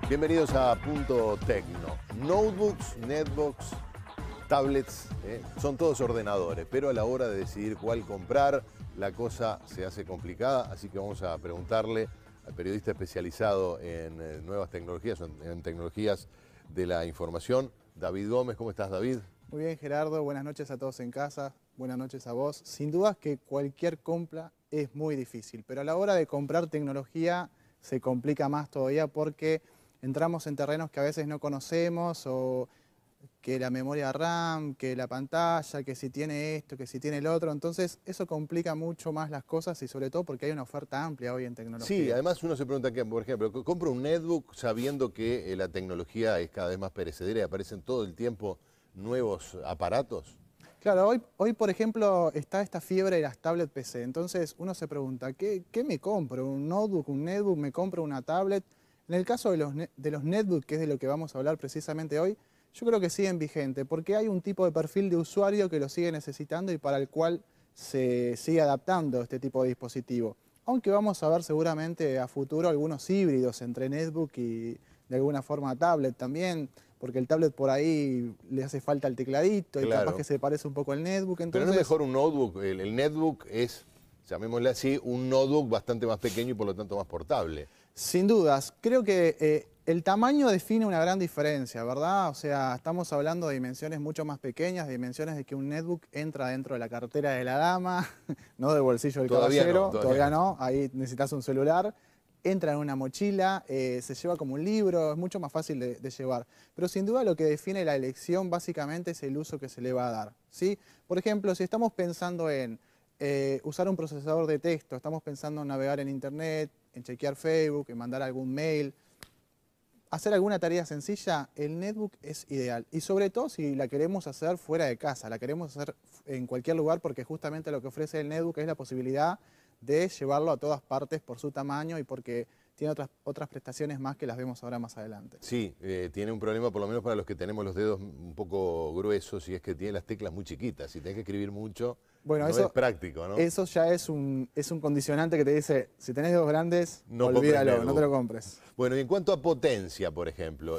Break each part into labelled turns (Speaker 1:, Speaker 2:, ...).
Speaker 1: Bienvenidos a Punto Tecno. Notebooks, netbooks, tablets, son todos ordenadores, pero a la hora de decidir cuál comprar, la cosa se hace complicada, así que vamos a preguntarle al periodista especializado en nuevas tecnologías, en tecnologías de la información, David Gómez. ¿Cómo estás, David?
Speaker 2: Muy bien, Gerardo. Buenas noches a todos en casa. Buenas noches a vos. Sin duda que cualquier compra es muy difícil, pero a la hora de comprar tecnología se complica más todavía porque entramos en terrenos que a veces no conocemos, o que la memoria RAM, que la pantalla, que si tiene esto, que si tiene el otro. Entonces eso complica mucho más las cosas y sobre todo porque hay una oferta amplia hoy en tecnología.
Speaker 1: Sí, además uno se pregunta, por ejemplo, compro un netbook sabiendo que la tecnología es cada vez más perecedera y aparecen todo el tiempo nuevos aparatos.
Speaker 2: Claro, hoy por ejemplo está esta fiebre de las tablet PC, entonces uno se pregunta, ¿qué me compro? ¿Un notebook, un netbook? ¿Me compro una tablet? En el caso de los netbooks, que es de lo que vamos a hablar precisamente hoy, yo creo que siguen vigentes, porque hay un tipo de perfil de usuario que lo sigue necesitando y para el cual se sigue adaptando este tipo de dispositivo. Aunque vamos a ver seguramente a futuro algunos híbridos entre netbook y de alguna forma tablet también, porque el tablet por ahí le hace falta el tecladito y
Speaker 1: Claro.
Speaker 2: capaz que se parece un poco al netbook. Entonces,
Speaker 1: Pero no es mejor un notebook, el netbook es, llamémosle así, un notebook bastante más pequeño y por lo tanto más portable.
Speaker 2: sin dudas, creo que el tamaño define una gran diferencia, ¿verdad? O sea, estamos hablando de dimensiones mucho más pequeñas, dimensiones de que un netbook entra dentro de la cartera de la dama, no del bolsillo del caballero, todavía no, ahí necesitas un celular. Entra en una mochila, se lleva como un libro, es mucho más fácil de llevar. Pero sin duda lo que define la elección básicamente es el uso que se le va a dar, ¿sí? Por ejemplo, si estamos pensando en usar un procesador de texto, estamos pensando en navegar en internet, en chequear Facebook, en mandar algún mail, hacer alguna tarea sencilla, el netbook es ideal. Y sobre todo si la queremos hacer fuera de casa, la queremos hacer en cualquier lugar, porque justamente lo que ofrece el netbook es la posibilidad de llevarlo a todas partes por su tamaño y porque tiene otras prestaciones más que las vemos ahora más adelante.
Speaker 1: Sí, tiene un problema por lo menos para los que tenemos los dedos un poco gruesos y es que tiene las teclas muy chiquitas. Si tenés que escribir mucho,
Speaker 2: bueno,
Speaker 1: no
Speaker 2: eso
Speaker 1: es práctico, ¿no?
Speaker 2: Eso ya es un condicionante que te dice, si tenés dedos grandes,
Speaker 1: No
Speaker 2: olvídalo, no te lo compres.
Speaker 1: Bueno, y en cuanto a potencia, por ejemplo,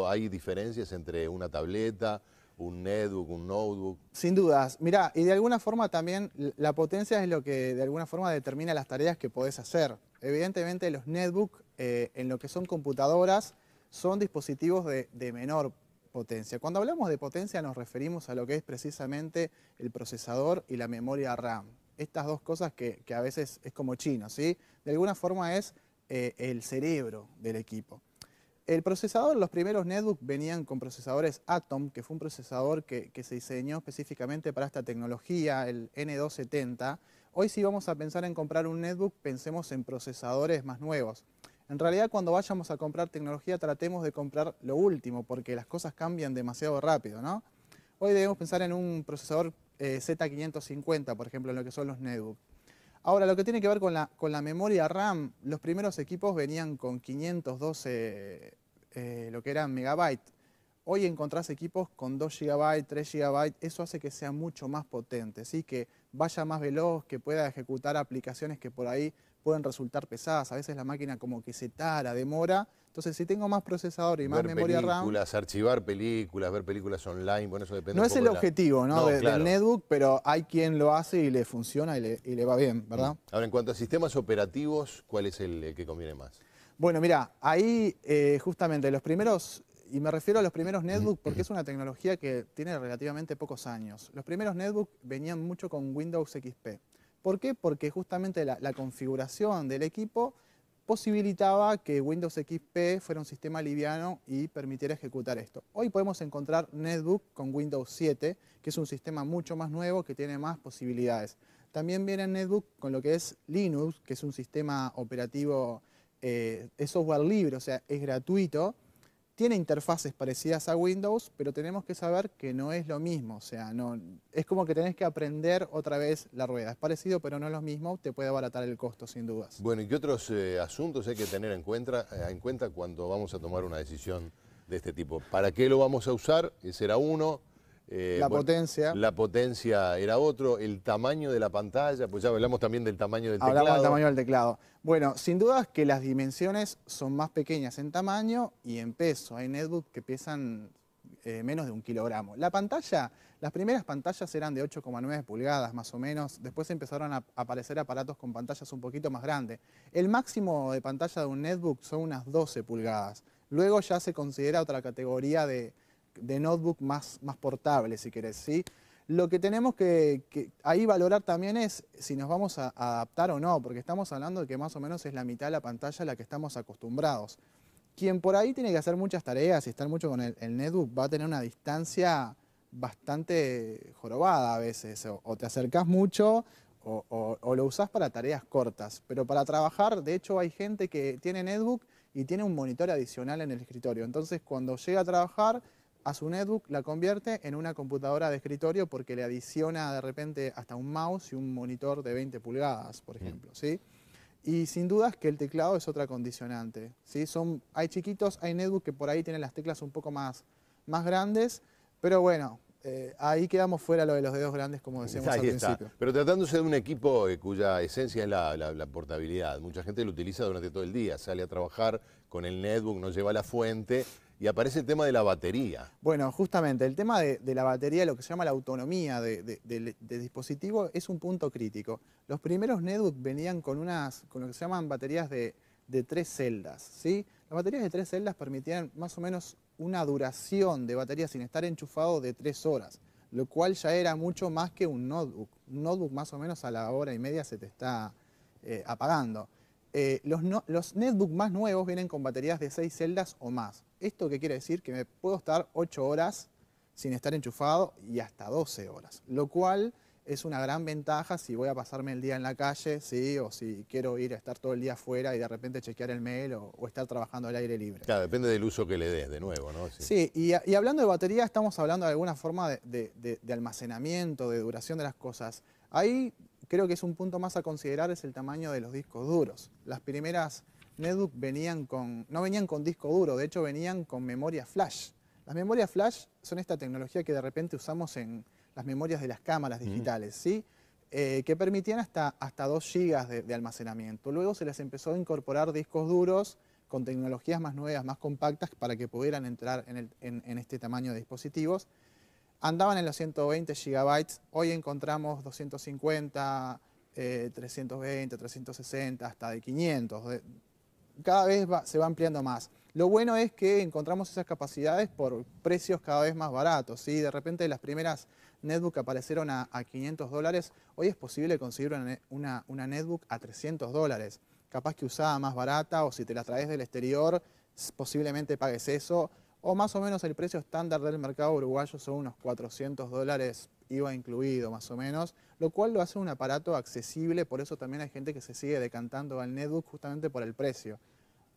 Speaker 1: ¿hay diferencias entre una tableta, un netbook, un notebook?
Speaker 2: Sin dudas. Mirá, y de alguna forma también la potencia es lo que de alguna forma determina las tareas que podés hacer. Evidentemente los netbooks en lo que son computadoras son dispositivos de menor potencia. Cuando hablamos de potencia nos referimos a lo que es precisamente el procesador y la memoria RAM. Estas dos cosas que a veces es como chino, ¿sí? De alguna forma es el cerebro del equipo. El procesador, los primeros netbooks venían con procesadores Atom, que fue un procesador que se diseñó específicamente para esta tecnología, el N270. Hoy si vamos a pensar en comprar un netbook, pensemos en procesadores más nuevos. En realidad cuando vayamos a comprar tecnología tratemos de comprar lo último, porque las cosas cambian demasiado rápido, ¿no? Hoy debemos pensar en un procesador Z550, por ejemplo, en lo que son los netbooks. Ahora, lo que tiene que ver con la memoria RAM, los primeros equipos venían con 512, lo que eran megabytes. Hoy encontrás equipos con 2 GB, 3 GB, eso hace que sea mucho más potente, ¿sí? Que vaya más veloz, que pueda ejecutar aplicaciones que por ahí pueden resultar pesadas. A veces la máquina como que se tara, demora. Entonces, si tengo más procesador y más memoria RAM...
Speaker 1: Archivar películas, ver películas online, bueno, eso depende
Speaker 2: No
Speaker 1: un
Speaker 2: es
Speaker 1: poco
Speaker 2: el objetivo, ¿no?
Speaker 1: Claro.
Speaker 2: Del netbook, pero hay quien lo hace y le funciona y le va bien, ¿verdad?
Speaker 1: Ahora, en cuanto a sistemas operativos, ¿cuál es el que conviene más?
Speaker 2: Bueno, mira, ahí justamente los primeros, y me refiero a los primeros netbooks porque es una tecnología que tiene relativamente pocos años. Los primeros netbooks venían mucho con Windows XP. ¿Por qué? Porque justamente la configuración del equipo posibilitaba que Windows XP fuera un sistema liviano y permitiera ejecutar esto. Hoy podemos encontrar netbook con Windows 7, que es un sistema mucho más nuevo que tiene más posibilidades. También vienen netbook con lo que es Linux, que es un sistema operativo, es software libre, o sea, es gratuito. Tiene interfaces parecidas a Windows, pero tenemos que saber que no es lo mismo. O sea, es como que tenés que aprender otra vez la rueda. Es parecido, pero no es lo mismo. Te puede abaratar el costo, sin dudas.
Speaker 1: Bueno, ¿y qué otros asuntos hay que tener en cuenta cuando vamos a tomar una decisión de este tipo? ¿Para qué lo vamos a usar? Ese era uno.
Speaker 2: La potencia.
Speaker 1: La potencia era otro, el tamaño de la pantalla, pues ya hablamos también del tamaño del
Speaker 2: Hablamos
Speaker 1: teclado.
Speaker 2: del tamaño del teclado. Bueno, sin duda es que las dimensiones son más pequeñas en tamaño y en peso. Hay netbooks que pesan menos de 1 kilogramo. La pantalla, las primeras pantallas eran de 8,9 pulgadas más o menos. Después empezaron a aparecer aparatos con pantallas un poquito más grandes. El máximo de pantalla de un netbook son unas 12 pulgadas. Luego ya se considera otra categoría de notebook más portable, si querés, ¿sí? Lo que tenemos que ahí valorar también es si nos vamos a adaptar o no, porque estamos hablando de que más o menos es la mitad de la pantalla a la que estamos acostumbrados. Quien por ahí tiene que hacer muchas tareas y estar mucho con el netbook va a tener una distancia bastante jorobada a veces. O te acercás mucho o lo usás para tareas cortas. Pero para trabajar, de hecho, hay gente que tiene netbook y tiene un monitor adicional en el escritorio. Entonces, cuando llega a trabajar, a su netbook la convierte en una computadora de escritorio porque le adiciona de repente hasta un mouse y un monitor de 20 pulgadas, por ejemplo, ¿sí? Y sin dudas que el teclado es otra condicionante, ¿sí? Hay chiquitos, hay netbook que por ahí tienen las teclas un poco más grandes, pero bueno, ahí quedamos fuera lo de los dedos grandes, como decíamos al principio.
Speaker 1: Pero tratándose de un equipo cuya esencia es la portabilidad, mucha gente lo utiliza durante todo el día, sale a trabajar con el netbook, no lleva la fuente. Y aparece el tema de la batería.
Speaker 2: Bueno, justamente, el tema de la batería, lo que se llama la autonomía del dispositivo, es un punto crítico. Los primeros netbooks venían con lo que se llaman baterías de 3 celdas, ¿sí? Las baterías de 3 celdas permitían más o menos una duración de batería sin estar enchufado de 3 horas, lo cual ya era mucho más que un notebook. Un notebook más o menos a la hora y media se te está apagando. Los netbooks más nuevos vienen con baterías de 6 celdas o más. ¿Esto qué quiere decir? Que me puedo estar 8 horas sin estar enchufado y hasta 12 horas, lo cual es una gran ventaja si voy a pasarme el día en la calle, ¿sí? O si quiero ir a estar todo el día afuera y de repente chequear el mail o estar trabajando al aire libre.
Speaker 1: Claro, depende del uso que le des, de nuevo, ¿no?
Speaker 2: Sí, y hablando de batería, estamos hablando de alguna forma de almacenamiento, de duración de las cosas. Ahí creo que es un punto más a considerar, es el tamaño de los discos duros. Las primeras netbook no venían con disco duro, de hecho venían con memoria flash. Las memorias flash son esta tecnología que de repente usamos en las memorias de las cámaras digitales, ¿sí? Que permitían hasta 2 GB de almacenamiento. Luego se les empezó a incorporar discos duros con tecnologías más nuevas, más compactas, para que pudieran entrar en este tamaño de dispositivos. Andaban en los 120 GB, hoy encontramos 250, 320, 360, hasta de 500. Cada vez se va ampliando más. Lo bueno es que encontramos esas capacidades por precios cada vez más baratos, ¿sí? De repente las primeras netbook aparecieron a $500, hoy es posible conseguir una netbook a $300. Capaz que usada más barata, o si te la traes del exterior, posiblemente pagues eso, o más o menos el precio estándar del mercado uruguayo son unos $400, IVA incluido más o menos, lo cual lo hace un aparato accesible. Por eso también hay gente que se sigue decantando al netbook justamente por el precio.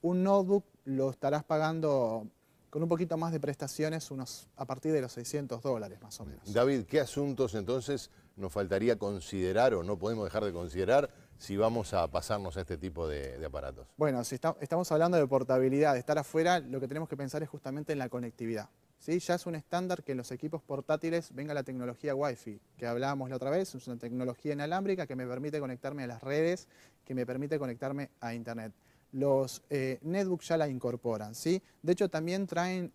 Speaker 2: Un notebook lo estarás pagando con un poquito más de prestaciones a partir de los $600 más o menos.
Speaker 1: David, ¿qué asuntos entonces nos faltaría considerar o no podemos dejar de considerar si vamos a pasarnos a este tipo de aparatos?
Speaker 2: Bueno, si estamos hablando de portabilidad, de estar afuera, lo que tenemos que pensar es justamente en la conectividad, ¿sí? Ya es un estándar que en los equipos portátiles venga la tecnología Wi-Fi, que hablábamos la otra vez. Es una tecnología inalámbrica que me permite conectarme a las redes, que me permite conectarme a Internet. Los netbooks ya la incorporan, ¿sí? De hecho, también traen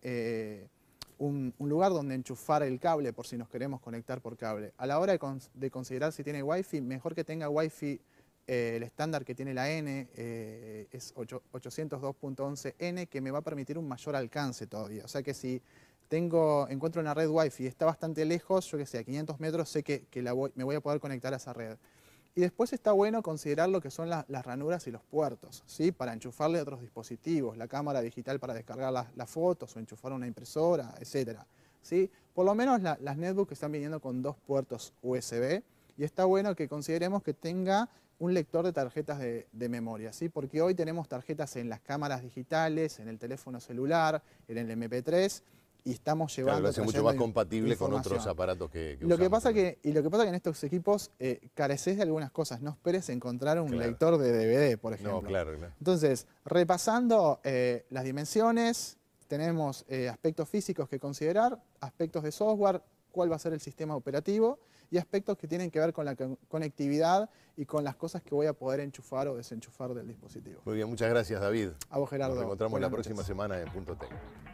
Speaker 2: un lugar donde enchufar el cable por si nos queremos conectar por cable. A la hora de considerar si tiene Wi-Fi, mejor que tenga Wi-Fi. El estándar que tiene la N es 802.11n, que me va a permitir un mayor alcance todavía. O sea que si encuentro una red Wi-Fi y está bastante lejos, yo que sé, a 500 metros, sé que me voy a poder conectar a esa red. Y después está bueno considerar lo que son las ranuras y los puertos, ¿sí? Para enchufarle a otros dispositivos, la cámara digital para descargar las fotos o enchufar una impresora, etc., ¿sí? Por lo menos las netbooks están viniendo con 2 puertos USB, y está bueno que consideremos que tenga un lector de tarjetas de memoria, ¿sí? Porque hoy tenemos tarjetas en las cámaras digitales, en el teléfono celular, en el MP3, y estamos llevando...
Speaker 1: Claro, lo hace mucho más compatible con otros aparatos que
Speaker 2: lo que pasa que en estos equipos careces de algunas cosas. No esperes encontrar un lector de DVD, por ejemplo.
Speaker 1: No, claro.
Speaker 2: Entonces, repasando las dimensiones, tenemos aspectos físicos que considerar, aspectos de software. cuál va a ser el sistema operativo y aspectos que tienen que ver con la conectividad y con las cosas que voy a poder enchufar o desenchufar del dispositivo.
Speaker 1: Muy bien, muchas gracias, David.
Speaker 2: A vos, Gerardo.
Speaker 1: Nos reencontramos la
Speaker 2: Buenas
Speaker 1: próxima
Speaker 2: noches.
Speaker 1: semana en Punto Tecno.